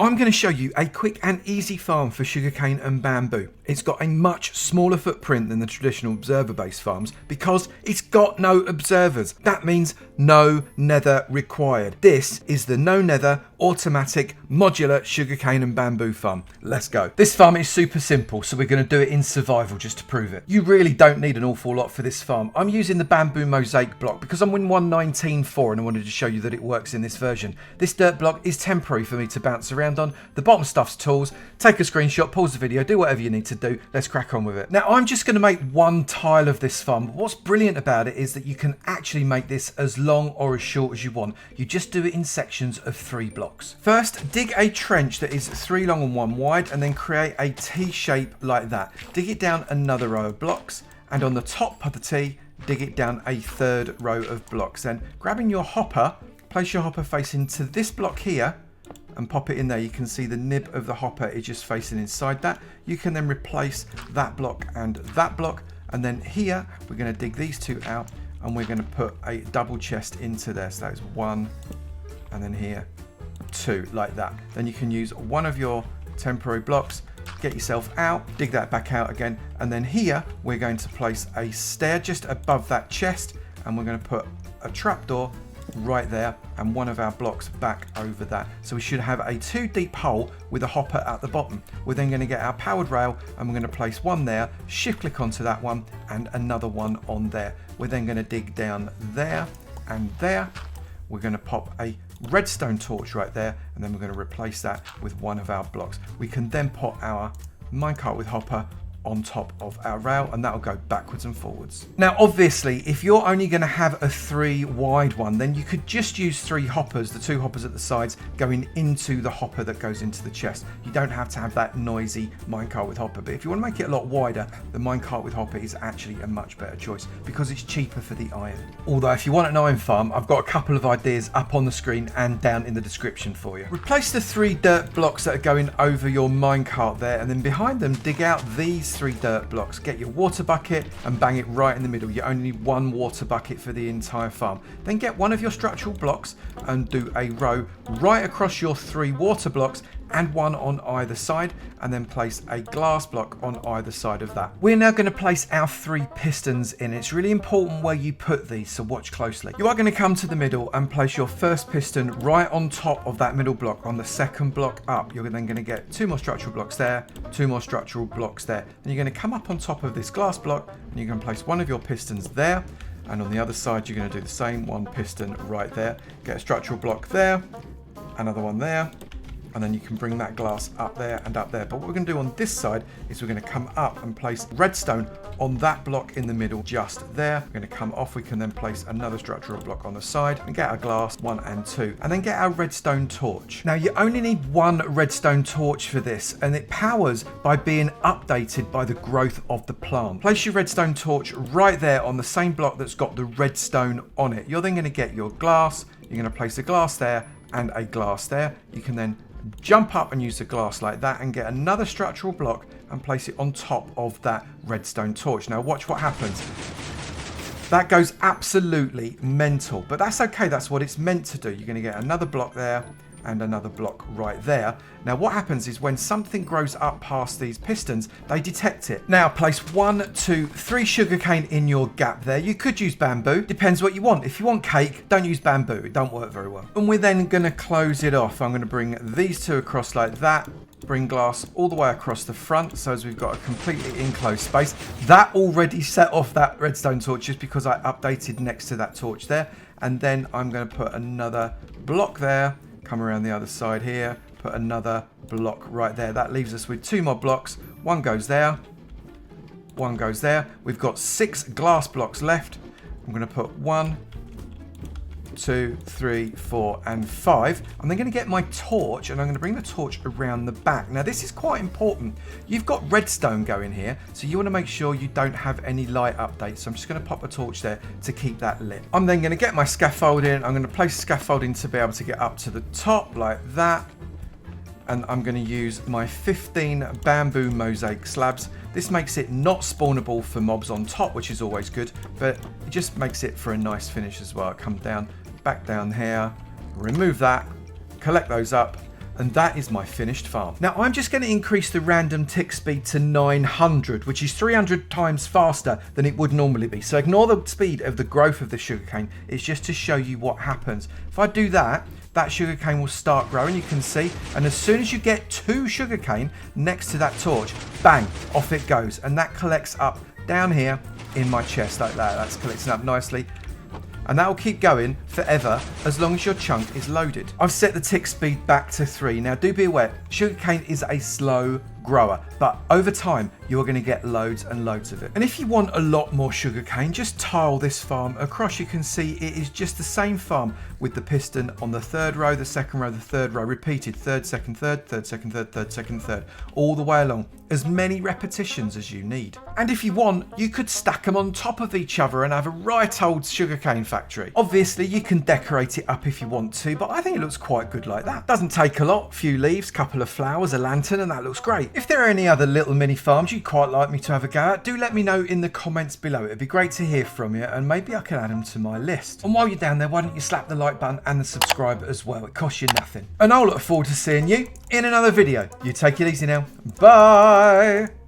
I'm going to show you a quick and easy farm for sugarcane and bamboo. It's got a much smaller footprint than the traditional observer-based farms because it's got no observers. That means no nether required. This is the no nether automatic modular sugarcane and bamboo farm. Let's go. This farm is super simple, so we're going to do it in survival just to prove it. You really don't need an awful lot for this farm. I'm using the bamboo mosaic block because I'm in 1.19.4 and I wanted to show you that it works in this version. This dirt block is temporary for me to bounce around on. The bottom stuff's tools. Take a screenshot, pause the video, do whatever you need to do. Let's crack on with it. Now I'm just going to make one tile of this farm. But what's brilliant about it is that you can actually make this as long or as short as you want. You just do it in sections of 3 blocks. First, dig a trench that is 3 long and 1 wide, and then create a T shape like that. Dig it down another row of blocks, and on the top of the T, dig it down a 3rd row of blocks. Then grabbing your hopper, place your hopper facing to this block here, and pop it in there. You can see the nib of the hopper is just facing inside that. You can then replace that block, and then here we're going to dig these 2 out, and we're going to put a double chest into there. So that is 1, and then here 2, like that. Then you can use one of your temporary blocks, get yourself out, dig that back out again, and then here we're going to place a stair just above that chest, and we're going to put a trapdoor right there and one of our blocks back over that. So we should have a 2 deep hole with a hopper at the bottom. We're then going to get our powered rail, and we're going to place one there, shift click onto that one, and another one on there. We're then going to dig down there and there. We're going to pop a redstone torch right there, and then we're going to replace that with one of our blocks. We can then put our minecart with hopper on top of our rail, and that'll go backwards and forwards. Now obviously if you're only going to have a 3 wide one, then you could just use 3 hoppers, the 2 hoppers at the sides going into the hopper that goes into the chest. You don't have to have that noisy minecart with hopper, but if you want to make it a lot wider, the minecart with hopper is actually a much better choice because it's cheaper for the iron. Although if you want an iron farm, I've got a couple of ideas up on the screen and down in the description for you. Replace the 3 dirt blocks that are going over your minecart there, and then behind them dig out these 3 dirt blocks. Get your water bucket and bang it right in the middle. You only need 1 water bucket for the entire farm. Then get one of your structural blocks and do a row right across your 3 water blocks and 1 on either side, and then place a glass block on either side of that. We're now going to place our 3 pistons in. It's really important where you put these, so watch closely. You are going to come to the middle and place your first piston right on top of that middle block. On the 2nd block up, you're then going to get 2 more structural blocks there, 2 more structural blocks there. Then you're going to come up on top of this glass block, and you're going to place one of your pistons there, and on the other side you're going to do the same, 1 piston right there. Get a structural block there, another one there, and then you can bring that glass up there and up there. But what we're going to do on this side is we're going to come up and place redstone on that block in the middle just there. We're going to come off. We can then place another structural block on the side and get our glass 1 and 2, and then get our redstone torch. Now you only need 1 redstone torch for this, and it powers by being updated by the growth of the plant. Place your redstone torch right there on the same block that's got the redstone on it. You're then going to get your glass. You're going to place a glass there and a glass there. You can then jump up and use the glass like that and get another structural block and place it on top of that redstone torch. Now watch what happens. That goes absolutely mental, but that's okay. That's what it's meant to do. You're going to get another block there and another block right there. Now what happens is when something grows up past these pistons, they detect it. Now place 1, 2, 3 sugarcane in your gap there. You could use bamboo, depends what you want. If you want cake, don't use bamboo, it don't work very well. And we're then going to close it off. I'm going to bring these 2 across like that, bring glass all the way across the front, so as we've got a completely enclosed space. That already set off that redstone torch just because I updated next to that torch there. And then I'm going to put another block there, come around the other side here, put another block right there. That leaves us with 2 more blocks. 1 goes there, 1 goes there. We've got 6 glass blocks left. I'm going to put 1, 2, 3, 4, and 5. I'm then going to get my torch, and I'm going to bring the torch around the back. Now this is quite important. You've got redstone going here, so you want to make sure you don't have any light updates. So I'm just going to pop a torch there to keep that lit. I'm then going to get my scaffolding. I'm going to place scaffolding to be able to get up to the top like that. And I'm going to use my 15 bamboo mosaic slabs. This makes it not spawnable for mobs on top, which is always good, but it just makes it for a nice finish as well. Come down, back down here, remove that, collect those up, And that is my finished farm. Now I'm just going to increase the random tick speed to 900, which is 300 times faster than it would normally be. So ignore the speed of the growth of the sugarcane. It's just to show you what happens. If I do that, that sugarcane will start growing, you can see. And as soon as you get 2 sugarcane next to that torch, bang, off it goes. And that collects up down here in my chest like that. That's collecting up nicely. And that will keep going forever as long as your chunk is loaded. I've set the tick speed back to 3. Now do be aware, sugarcane is a slow grower, but over time you're going to get loads and loads of it. And if you want a lot more sugarcane, just tile this farm across. You can see it is just the same farm with the piston on the 3rd row, the 2nd row, the 3rd row, repeated 3rd, 2nd, 3rd, 3rd, 2nd, 3rd, 3rd, 2nd, 3rd, all the way along. As many repetitions as you need. And if you want, you could stack them on top of each other and have a right old sugarcane factory. Obviously, you can decorate it up if you want to, but I think it looks quite good like that. Doesn't take a lot, few leaves, couple of flowers, a lantern, and that looks great. If there are any other little mini farms you'd quite like me to have a go at, do let me know in the comments below. It'd be great to hear from you, and maybe I can add them to my list. And while you're down there, why don't you slap the like button and the subscribe as well? It costs you nothing. And I'll look forward to seeing you in another video. You take it easy now. Bye.